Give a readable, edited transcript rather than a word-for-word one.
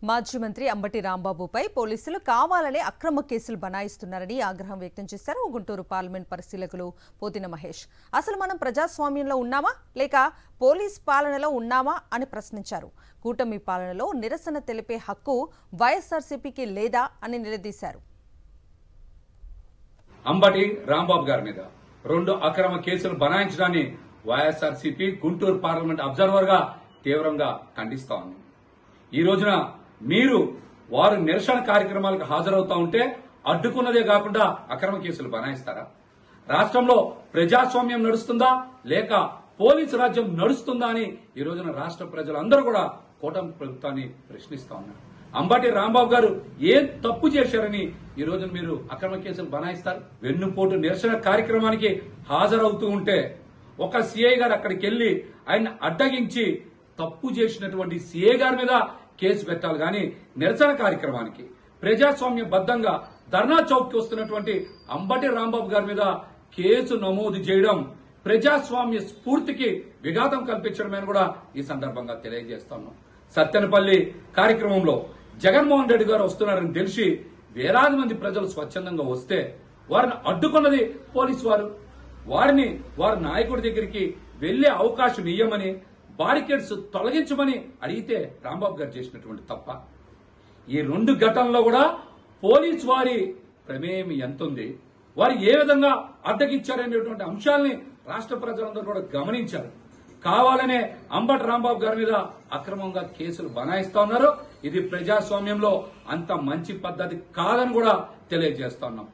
మాజీ మంత్రి అంబటి రాంబాబుపై పోలీసులు కావాలనే అక్రమ కేసులు బనాయిస్తున్నారని ఆగ్రహం వ్యక్తం చేశారు గుంటూరు పార్లమెంట్ పరిశీలకులు పోతిన మహేష్. అసలు మనం ప్రజాస్వామ్యంలో ఉన్నామా లేక పోలీస్ పాలనలో ఉన్నామా అని ప్రశ్నించారు. కూటమి పాలనలో నిరసన తెలిపే హక్కు వైఎస్ఆర్సీపీకి లేదా అని నిలదీశారు. అంబటి రాంబాబు గారి మీద 2 అక్రమ కేసులు బనాయించడాన్ని వైఎస్ఆర్సీపీ గుంటూరు పార్లమెంట్ అబ్జర్వర్ గా తీవ్రంగా ఖండిస్తా ఉంది. ఈ రోజున మీరు వారు నిరసన కార్యక్రమాలకు హాజరవుతా ఉంటే అడ్డుకున్నదే కాకుండా అక్రమ కేసులు బనాయిస్తారా? రాష్ట్రంలో ప్రజాస్వామ్యం నడుస్తుందా లేక పోలీసు రాజ్యం నడుస్తుందా అని ఈ రోజున రాష్ట్ర ప్రజలందరూ కూడా కూటమి ప్రభుత్వాన్ని ప్రశ్నిస్తా ఉన్నారు. అంబటి రాంబాబు గారు ఏం తప్పు చేశారని ఈ రోజున మీరు అక్రమ కేసులు బనాయిస్తారు? వెన్నుపోటు నిరసన కార్యక్రమానికి హాజరవుతూ ఉంటే ఒక సీఐ గారు అక్కడికి వెళ్లి ఆయన అడ్డగించి తప్పు చేసినటువంటి సీఐ గారి మీద కేసు పెట్టాలి గాని నిరసన కార్యక్రమానికి ప్రజాస్వామ్యబద్దంగా ధర్నా చౌక్ కి వస్తున్నటువంటి అంబటి రాంబాబు గారి మీద కేసు నమోదు చేయడం ప్రజాస్వామ్య స్ఫూర్తికి విఘాతం కల్పించడమని కూడా ఈ సందర్భంగా తెలియజేస్తున్నాం. సత్తెనపల్లి కార్యక్రమంలో జగన్మోహన్ రెడ్డి గారు వస్తున్నారని తెలిసి వేలాది మంది ప్రజలు స్వచ్ఛందంగా వస్తే వారిని అడ్డుకున్నది పోలీసు వారు. వారి నాయకుడి దగ్గరికి వెళ్లే అవకాశం ఇయ్యమని బారికేడ్స్ తొలగించమని అడిగితే రాంబాబు గారు చేసినటువంటి తప్ప. ఈ 2 ఘటనల్లో కూడా పోలీసు వారి ప్రమేయం ఎంతుంది, వారు ఏ విధంగా అడ్డగించారనేటువంటి అంశాలని రాష్ట్ర ప్రజలందరూ కూడా గమనించారు. కావాలనే అంబటి రాంబాబు గారి మీద అక్రమంగా కేసులు బనాయిస్తా ఉన్నారు. ఇది ప్రజాస్వామ్యంలో అంత మంచి పద్ధతి కాదని కూడా తెలియజేస్తా ఉన్నాం.